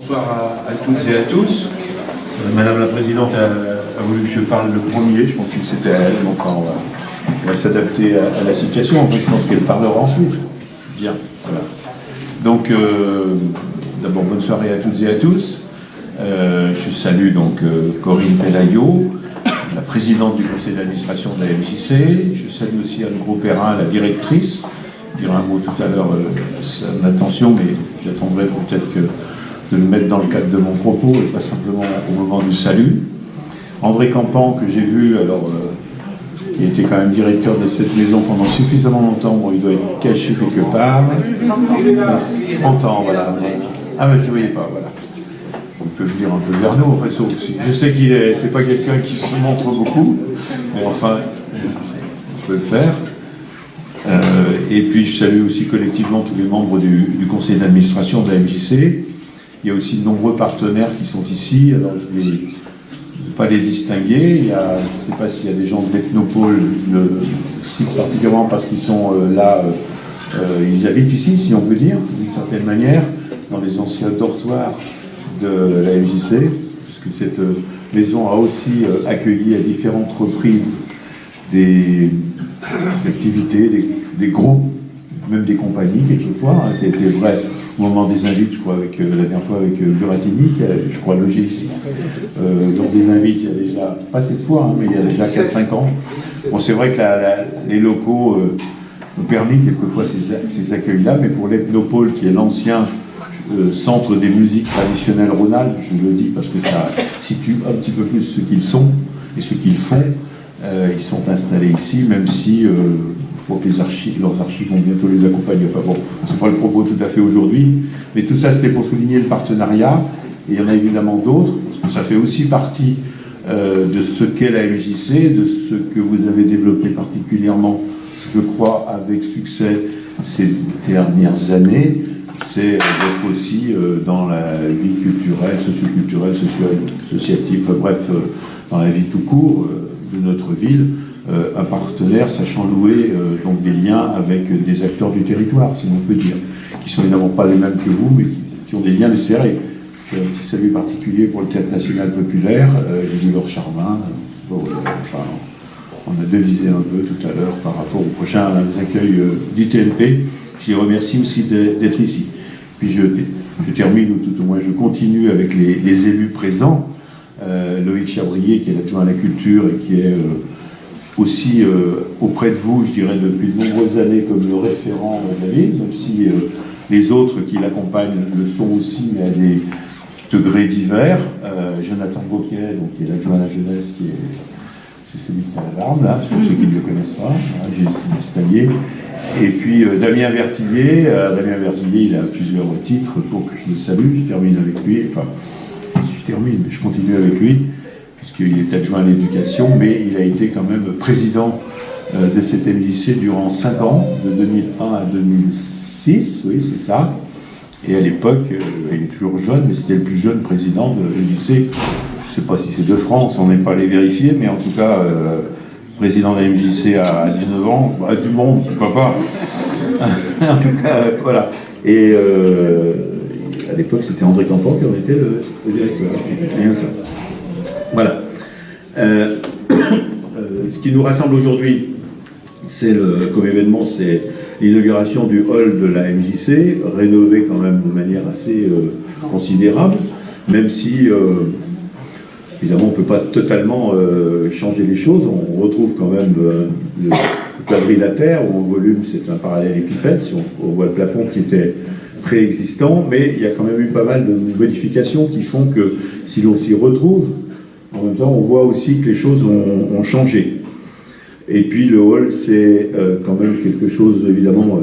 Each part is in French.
Bonsoir à toutes et à tous. Madame la Présidente a voulu que je parle le premier, je pensais que c'était à elle, donc on va s'adapter à la situation. En fait, je pense qu'elle parlera ensuite. Bien, voilà. Donc, d'abord, bonne soirée à toutes et à tous. Je salue donc Corinne Pelayo, la présidente du conseil d'administration de la MJC. Je salue aussi Anne Gros-Perrin, la directrice. Je dirai un mot tout à l'heure son attention, mais j'attendrai peut-être de le mettre dans le cadre de mon propos et pas simplement au moment du salut. André Campan, que j'ai vu, qui était quand même directeur de cette maison pendant suffisamment longtemps, bon, il doit être caché quelque part. 30 ans, voilà. Ah, mais je ne voyais pas, voilà. On peut venir un peu vers nous, enfin, sauf si. Je sais c'est pas quelqu'un qui se montre beaucoup, mais enfin, on peut le faire. Et puis je salue aussi collectivement tous les membres du conseil d'administration de la MJC. Il y a aussi de nombreux partenaires qui sont ici, alors je ne vais pas les distinguer. Je ne sais pas s'il y a des gens de l'Ethnopole, je le cite particulièrement parce qu'ils sont là, ils habitent ici, si on peut dire, d'une certaine manière, dans les anciens dortoirs de la MJC, puisque cette maison a aussi accueilli à différentes reprises des activités, des groupes, même des compagnies quelquefois. C'était vrai au moment des invites, je crois, la dernière fois avec Buratini, qui a, je crois, logé ici. Donc des invites, il y a déjà, pas cette fois, mais il y a déjà 4-5 ans. Bon, c'est vrai que les locaux ont permis quelquefois ces accueils-là, mais pour l'Ethnopole, qui est l'ancien centre des musiques traditionnelles rhônales, je le dis parce que ça situe un petit peu plus ce qu'ils sont et ce qu'ils font. Ils sont installés ici, même si je crois que leurs archives vont bientôt les accompagner. Enfin bon, c'est pas le propos tout à fait aujourd'hui, mais tout ça c'était pour souligner le partenariat. Et il y en a évidemment d'autres, parce que ça fait aussi partie de ce qu'est la MJC, de ce que vous avez développé particulièrement, je crois, avec succès ces dernières années. C'est d'être aussi dans la vie culturelle, socioculturelle, associative, bref, dans la vie tout court de notre ville, un partenaire sachant louer donc des liens avec des acteurs du territoire, si l'on peut dire, qui sont évidemment pas les mêmes que vous, mais qui ont des liens serrés. J'ai un petit salut particulier pour le Théâtre National Populaire, j'ai dit Laure Charmin, enfin, on a devisé un peu tout à l'heure par rapport aux prochains accueils du TNP. Je les remercie aussi d'être ici. Puis je termine, ou tout au moins je continue avec les élus présents. Loïc Chabrier, qui est l'adjoint à la culture et qui est aussi auprès de vous, je dirais, depuis de nombreuses années comme le référent de la ville, même si les autres qui l'accompagnent le sont aussi, mais à des degrés divers. Jonathan Bocquet, donc, qui est l'adjoint à la jeunesse, c'est celui qui a l'alarme, là, pour ceux qui ne le connaissent pas, hein, j'ai distingué. Et puis Damien Vertillier, il a plusieurs titres pour que je le salue, je termine avec lui, enfin, je continue avec lui, puisqu'il est adjoint à l'éducation, mais il a été quand même président de cette MJC durant 5 ans, de 2001 à 2006, oui, c'est ça. Et à l'époque, il est toujours jeune, mais c'était le plus jeune président de la MJC. Je ne sais pas si c'est de France, on n'est pas allé vérifier, mais en tout cas, président de la MJC à 19 ans, bah, du monde, pourquoi pas. En tout cas, voilà. Et à l'époque, c'était André Campan qui en était le directeur. C'est bien ça. Voilà. Ce qui nous rassemble aujourd'hui, comme événement, c'est l'inauguration du hall de la MJC, rénové quand même de manière assez considérable, même si, évidemment, on ne peut pas totalement changer les choses. On retrouve quand même le quadrilatère, où en volume, c'est un parallélépipède, si on voit le plafond qui était préexistant, mais il y a quand même eu pas mal de modifications qui font que, si l'on s'y retrouve, en même temps, on voit aussi que les choses ont changé. Et puis le hall, c'est quand même quelque chose, évidemment,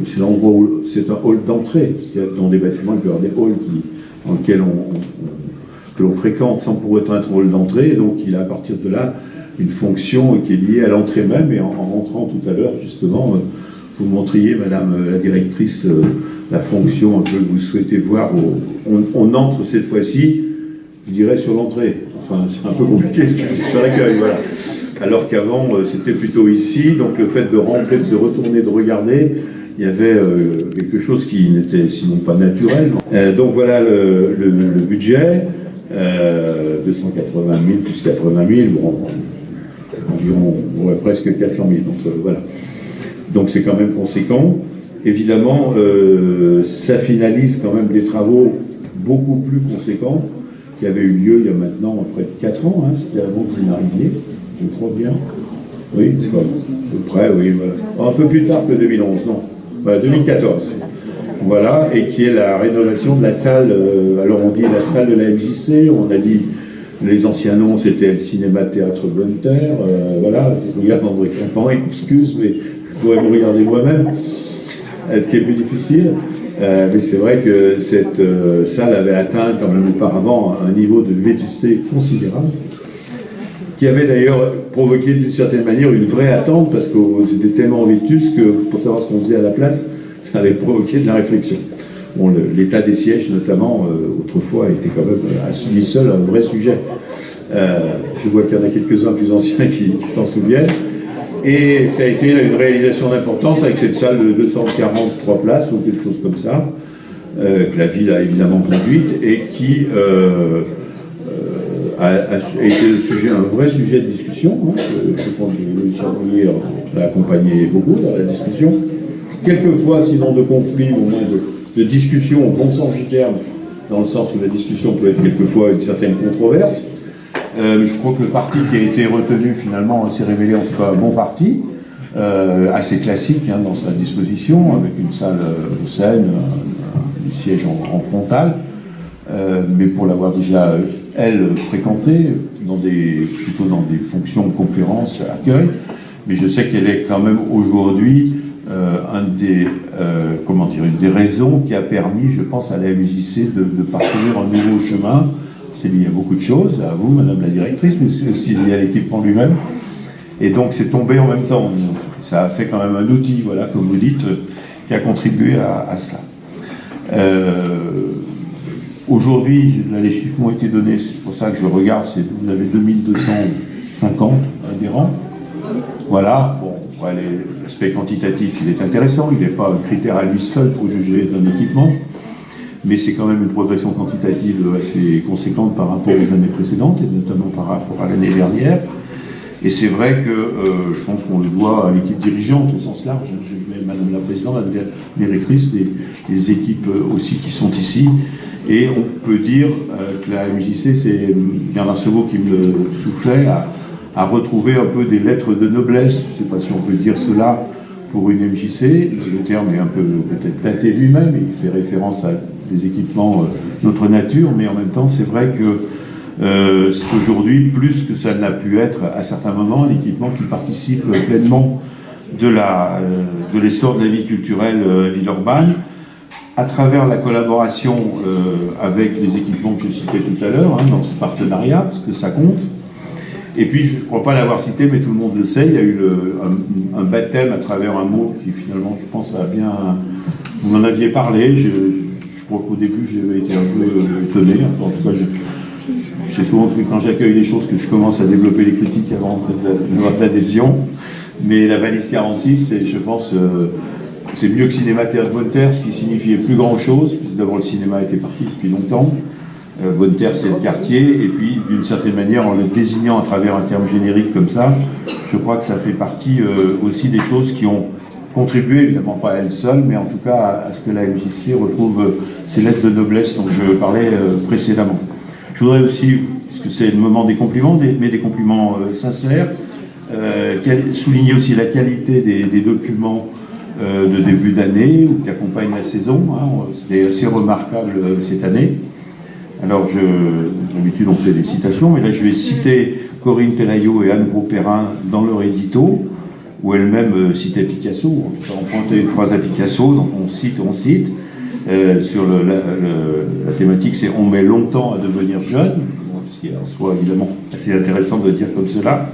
c'est l'endroit où c'est un hall d'entrée, parce qu'il y a dans des bâtiments, il peut y avoir des halls dans lesquels que l'on fréquente sans pour autant être hall d'entrée, et donc il a à partir de là une fonction qui est liée à l'entrée même, et en rentrant tout à l'heure, justement, vous montriez, Madame la directrice, la fonction un peu que vous souhaitez voir. On entre cette fois-ci, je dirais, sur l'entrée. Enfin, c'est un peu compliqué sur l'accueil, voilà. Alors qu'avant, c'était plutôt ici, donc le fait de rentrer, de se retourner, de regarder, il y avait quelque chose qui n'était sinon pas naturel. Donc voilà le budget, 280 000 plus 80 000, bon, environ presque 400 000. Donc voilà. Donc c'est quand même conséquent. Évidemment, ça finalise quand même des travaux beaucoup plus conséquents qui avaient eu lieu il y a maintenant près de 4 ans. Hein, c'était avant que vous n'arriviez, je crois bien. Oui, enfin, à peu près, oui. Voilà. Un peu plus tard que 2011, non. Voilà, 2014. Voilà, et qui est la rénovation de la salle. Alors on dit la salle de la MJC, on a dit les anciens noms, c'était le cinéma-théâtre Bonneterre. Voilà, je regarde André Campan, excuse, mais je pourrais me regarder moi-même. Ce qui est plus difficile. Mais c'est vrai que cette salle avait atteint quand même auparavant un niveau de vétusté considérable, qui avait d'ailleurs provoqué d'une certaine manière une vraie attente, parce que c'était tellement vétuste que pour savoir ce qu'on faisait à la place, ça avait provoqué de la réflexion. Bon, l'état des sièges, notamment, autrefois, était quand même à lui seul un vrai sujet. Je vois qu'il y en a quelques-uns plus anciens qui s'en souviennent. Et ça a été une réalisation d'importance avec cette salle de 243 places ou quelque chose comme ça, que la ville a évidemment conduite et qui a été un vrai sujet de discussion. Hein, je pense que Louis Charbonnier a accompagné beaucoup dans la discussion. Quelquefois, sinon de conflit, au moins de discussion au bon sens du terme, dans le sens où la discussion peut être quelquefois une certaine controverse. Je crois que le parti qui a été retenu finalement s'est révélé en tout cas un bon parti, assez classique hein, dans sa disposition, avec une salle de scène, des sièges en frontal, mais pour l'avoir déjà, elle, fréquentée, plutôt dans des fonctions de conférence, accueil, mais je sais qu'elle est quand même aujourd'hui une des raisons qui a permis, je pense, à la MJC de parcourir un nouveau chemin. C'est lié à beaucoup de choses, à vous, Madame la Directrice, mais c'est aussi lié à l'équipement lui-même. Et donc c'est tombé en même temps. Ça a fait quand même un outil, voilà, comme vous dites, qui a contribué à ça. Aujourd'hui, les chiffres m'ont été donnés, c'est pour ça que je regarde, vous avez 2250 adhérents. Voilà, bon, l'aspect quantitatif, il est intéressant, il n'est pas un critère à lui seul pour juger d'un équipement. Mais c'est quand même une progression quantitative assez conséquente par rapport aux années précédentes, et notamment par rapport à l'année dernière. Et c'est vrai que je pense qu'on le doit à l'équipe dirigeante au sens large. Je mets Madame la Présidente, Madame la Directrice, les équipes aussi qui sont ici. Et on peut dire que la MJC, c'est Bernard Sevaux qui me le soufflait, à retrouver un peu des lettres de noblesse, je ne sais pas si on peut dire cela pour une MJC. Le terme est un peu peut-être daté lui-même, il fait référence à des équipements d'autre nature, mais en même temps, c'est vrai que c'est aujourd'hui, plus que ça n'a pu être à certains moments, un équipement qui participe pleinement de l'essor de la vie culturelle Villeurbanne, à travers la collaboration avec les équipements que je citais tout à l'heure, hein, dans ce partenariat, parce que ça compte. Et puis, je ne crois pas l'avoir cité, mais tout le monde le sait, il y a eu un baptême à travers un mot qui, finalement, je pense, a bien... Vous en aviez parlé, je crois qu'au début, j'avais été un peu étonné. En tout cas, je sais souvent que quand j'accueille des choses, que je commence à développer les critiques avant de l'adhésion. Mais la balise 46, je pense, c'est mieux que Cinéma-Théâtre Bonneterre, ce qui signifiait plus grand-chose, puisque d'abord le cinéma était parti depuis longtemps. Bonneterre, c'est le quartier, et puis d'une certaine manière, en le désignant à travers un terme générique comme ça, je crois que ça fait partie aussi des choses qui ont contribué, évidemment pas à elle seule, mais en tout cas à ce que la MJC retrouve ces lettres de noblesse dont je parlais précédemment. Je voudrais aussi, puisque c'est le moment des compliments, mais des compliments sincères, souligner aussi la qualité des documents de début d'année ou qui accompagnent la saison. Hein, c'était assez remarquable cette année. Alors, d'habitude, on fait des citations, mais là, je vais citer Corinne Penaillot et Anne Gros-Perrin dans leur édito, où elle-même citait Picasso, en tout cas, empruntait une phrase à Picasso, donc on cite. Sur la thématique, c'est « On met longtemps à devenir jeune », ce qui est en soi, évidemment, assez intéressant de le dire comme cela.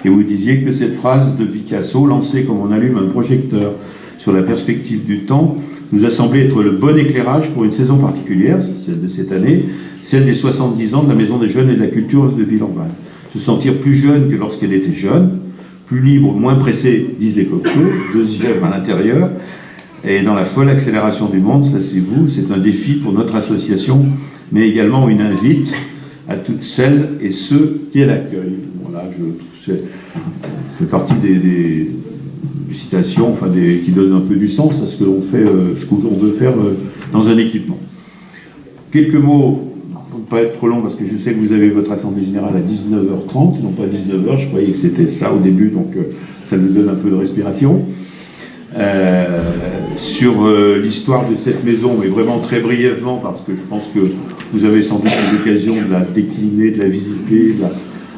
Et vous disiez que cette phrase de Picasso, lancée comme on allume un projecteur sur la perspective du temps, nous a semblé être le bon éclairage pour une saison particulière, celle de cette année, celle des 70 ans de la Maison des Jeunes et de la Culture de Villeurbanne. Se sentir plus jeune que lorsqu'elle était jeune, plus libre, moins pressée, disait Cocteau, deuxième à l'intérieur, Et dans la folle accélération du monde, ça c'est vous, c'est un défi pour notre association, mais également une invite à toutes celles et ceux qui l'accueillent. Voilà, c'est partie des citations, enfin qui donnent un peu du sens à ce que l'on fait, ce qu'on veut faire dans un équipement. Quelques mots, pour ne pas être trop long, parce que je sais que vous avez votre assemblée générale à 19h30, non pas 19h, je croyais que c'était ça au début, donc ça nous donne un peu de respiration. Sur l'histoire de cette maison, mais vraiment très brièvement, parce que je pense que vous avez sans doute eu l'occasion de la décliner, de la visiter,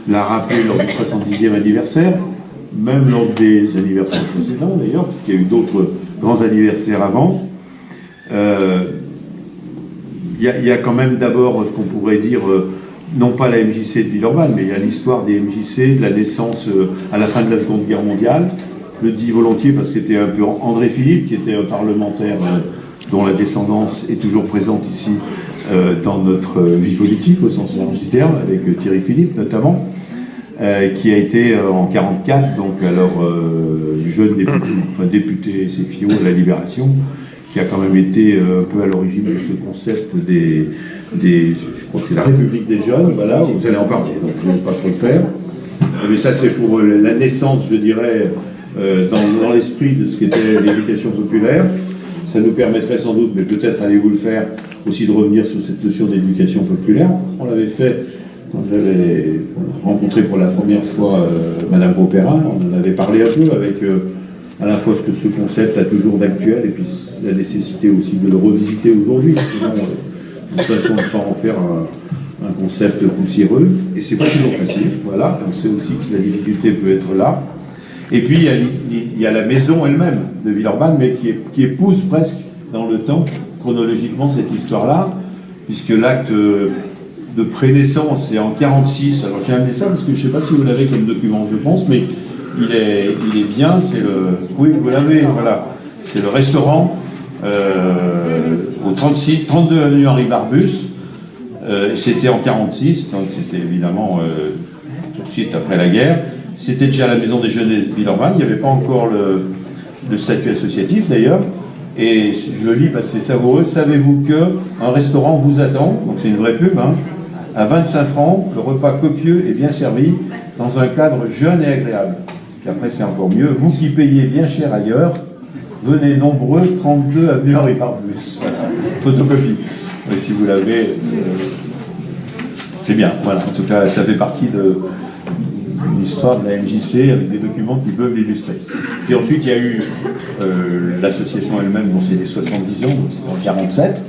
de la rappeler lors du 70e anniversaire, même lors des anniversaires précédents d'ailleurs, parce qu'il y a eu d'autres grands anniversaires avant. Il y a quand même d'abord ce qu'on pourrait dire, non pas la MJC de Villeurbanne, mais il y a l'histoire des MJC, de la naissance à la fin de la Seconde Guerre mondiale. Je le dis volontiers parce que c'était un peu André Philippe, qui était un parlementaire dont la descendance est toujours présente ici dans notre vie politique, au sens large du terme, avec Thierry Philippe notamment, qui a été en 1944, donc alors jeune député CFIO de la Libération, qui a quand même été un peu à l'origine de ce concept je crois que c'est la République des jeunes, voilà, vous allez en parler, donc je ne vais pas trop le faire. Mais ça c'est pour la naissance, je dirais, dans l'esprit de ce qu'était l'éducation populaire. Ça nous permettrait sans doute, mais peut-être allez-vous le faire, aussi de revenir sur cette notion d'éducation populaire. On l'avait fait quand j'avais rencontré pour la première fois Madame Grosperrin, on en avait parlé un peu avec à la fois ce que ce concept a toujours d'actuel et puis la nécessité aussi de le revisiter aujourd'hui. Sinon, de toute façon, on ne peut pas en faire un concept poussiéreux, et c'est pas toujours facile, voilà, on sait aussi que la difficulté peut être là. Et puis il y a la maison elle-même de Villeurbanne, mais qui épouse presque dans le temps, chronologiquement, cette histoire-là, puisque l'acte de prénaissance est en 1946, alors j'ai amené ça parce que je ne sais pas si vous l'avez comme document, je pense, mais il est bien, c'est le... Oui, vous l'avez, voilà, c'est le restaurant au 32 avenue Henri Barbus. C'était en 1946, donc c'était évidemment tout de suite après la guerre. C'était déjà la maison des jeunes de Villeurbanne, il n'y avait pas encore le statut associatif d'ailleurs. Et je le lis parce que c'est savoureux. Savez-vous qu'un restaurant vous attend, donc c'est une vraie pub, hein, à 25 francs, le repas copieux et bien servi, dans un cadre jeune et agréable. Et après c'est encore mieux, vous qui payez bien cher ailleurs, venez nombreux, 32 avenue Henri Barbus. Voilà. Photocopie. Et si vous l'avez, c'est bien. Voilà. En tout cas, ça fait partie de l'histoire de la MJC avec des documents qui peuvent l'illustrer. Et ensuite, il y a eu l'association elle-même, dont c'est les 70 ans, donc c'est en 1947.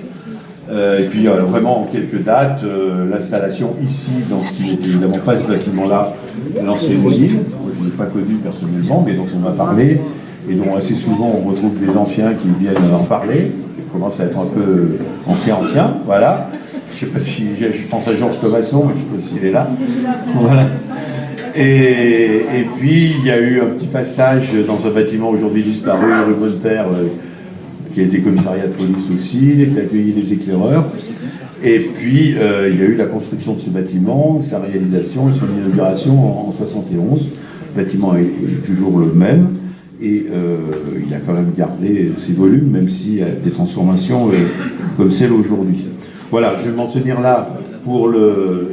Et puis, vraiment, en quelques dates, l'installation ici, dans ce qui n'est évidemment pas ce bâtiment-là, l'ancienne usine, moi, je ne l'ai pas connu personnellement, mais dont on m'a parlé, et dont assez souvent on retrouve des anciens qui viennent en parler, qui commencent à être un peu anciens, voilà. Je sais pas si, je pense à Georges Thomasson, mais je ne sais pas s'il est là. Voilà. Et puis, il y a eu un petit passage dans un bâtiment aujourd'hui disparu, rue Voltaire, qui a été commissariat de police aussi, qui a accueilli les éclaireurs. Et puis, il y a eu la construction de ce bâtiment, sa réalisation et son inauguration en 1971. Le bâtiment est toujours le même, et il a quand même gardé ses volumes, même s'il y a des transformations comme celle aujourd'hui. Voilà, je vais m'en tenir là pour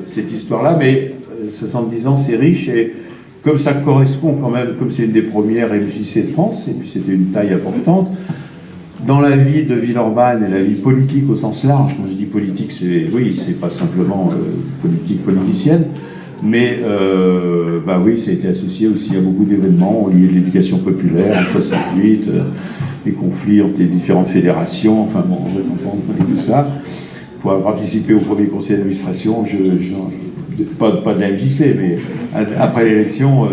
cette histoire-là, mais 70 ans, c'est riche, et comme ça correspond quand même, comme c'est une des premières MJC de France, et puis c'était une taille importante, dans la vie de Villeurbanne et la vie politique au sens large, quand je dis politique, c'est pas simplement politique politicienne, mais bah oui, ça a été associé aussi à beaucoup d'événements liés à l'éducation populaire, en 68, les conflits entre les différentes fédérations, enfin bon, on va comprendre tout ça. Pour avoir participé au premier conseil d'administration, pas de la MJC, mais après l'élection,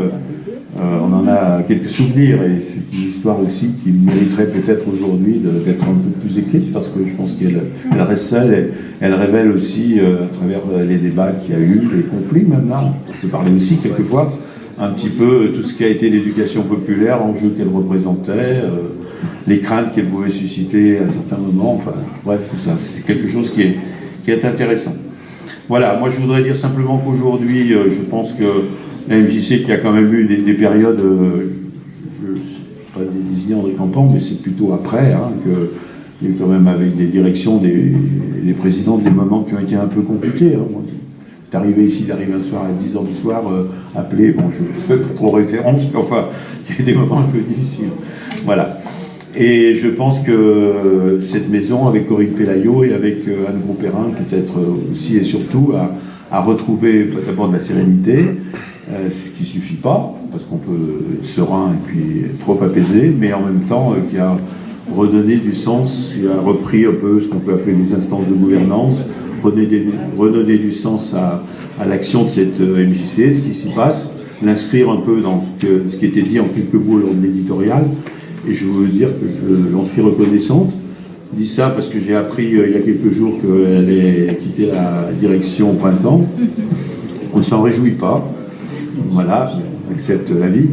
on en a quelques souvenirs, et c'est une histoire aussi qui mériterait peut-être aujourd'hui d'être un peu plus écrite, parce que je pense qu'elle reste seule, elle révèle aussi, à travers les débats qu'il y a eu, les conflits même là, on peut parler aussi quelquefois, un petit peu tout ce qui a été l'éducation populaire, l'enjeu qu'elle représentait, les craintes qu'elle pouvait susciter à certains moments, enfin bref, tout ça, c'est quelque chose qui est intéressant. Voilà, moi je voudrais dire simplement qu'aujourd'hui, je pense que la MJC qui a quand même eu des périodes, pas des désigné André Campan, mais c'est plutôt après, hein, qu'il y a eu quand même avec des directions des présidents des moments qui ont été un peu compliqués. Hein. D'arriver ici, d'arriver un soir à 10h du soir, appelé, bon, je fais pas trop référence, mais enfin, il y a des moments un peu difficiles. Voilà. Et je pense que cette maison, avec Corinne Pélaillot et avec Anne Gros-Perrin, peut-être aussi et surtout, à retrouver d'abord de la sérénité, ce qui ne suffit pas, parce qu'on peut être serein et puis trop apaisé, mais en même temps qui a redonné du sens, qui a repris un peu ce qu'on peut appeler les instances de gouvernance, redonner du sens à l'action de cette MJC, de ce qui s'y passe, l'inscrire un peu dans ce qui était dit en quelques mots lors de l'éditorial, et je veux dire que j'en suis reconnaissante. Je dis ça parce que j'ai appris il y a quelques jours qu'elle allait quitter la direction au printemps. On ne s'en réjouit pas, voilà, on accepte la vie.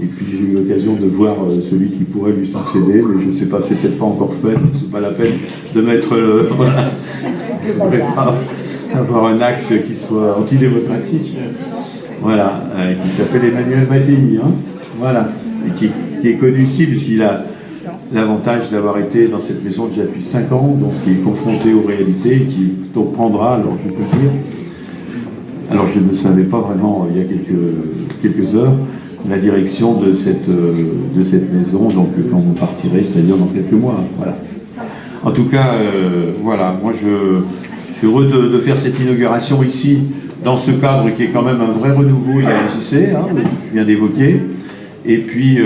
Et puis j'ai eu l'occasion de voir celui qui pourrait lui succéder, mais je ne sais pas, c'est peut-être pas encore fait, c'est pas la peine de mettre voilà. Je ne voudrais pas avoir un acte qui soit antidémocratique, voilà, qui s'appelle Emmanuel Mattei, hein, voilà, et qui est connu ici puisqu'il a l'avantage d'avoir été dans cette maison déjà depuis 5 ans, donc qui est confronté aux réalités, et qui donc prendra, alors je peux dire, alors je ne savais pas vraiment il y a quelques heures, la direction de cette maison, donc quand vous partirez, c'est-à-dire dans quelques mois, voilà. En tout cas, voilà, moi je suis heureux de faire cette inauguration ici, dans ce cadre qui est quand même un vrai renouveau de la MJC, hein, que je viens d'évoquer. Et puis,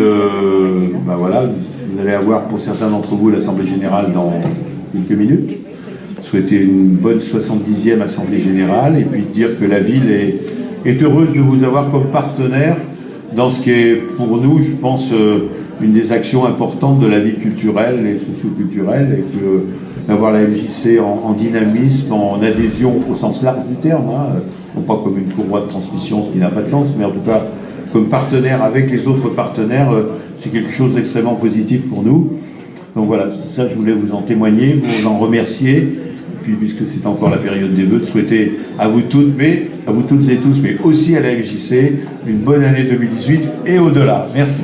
ben voilà, vous allez avoir pour certains d'entre vous l'Assemblée Générale dans quelques minutes. Souhaiter une bonne 70e Assemblée Générale, et puis dire que la ville est heureuse de vous avoir comme partenaire dans ce qui est pour nous, je pense, une des actions importantes de la vie culturelle et socio-culturelle, et que d'avoir la MJC en dynamisme, en adhésion au sens large du terme, hein, non pas comme une courroie de transmission, ce qui n'a pas de sens, mais en tout cas comme partenaire avec les autres partenaires, c'est quelque chose d'extrêmement positif pour nous. Donc voilà, ça je voulais vous en témoigner, vous en remercier, et puis puisque c'est encore la période des vœux, de souhaiter à vous toutes et tous, mais aussi à la MJC, une bonne année 2018 et au-delà. Merci.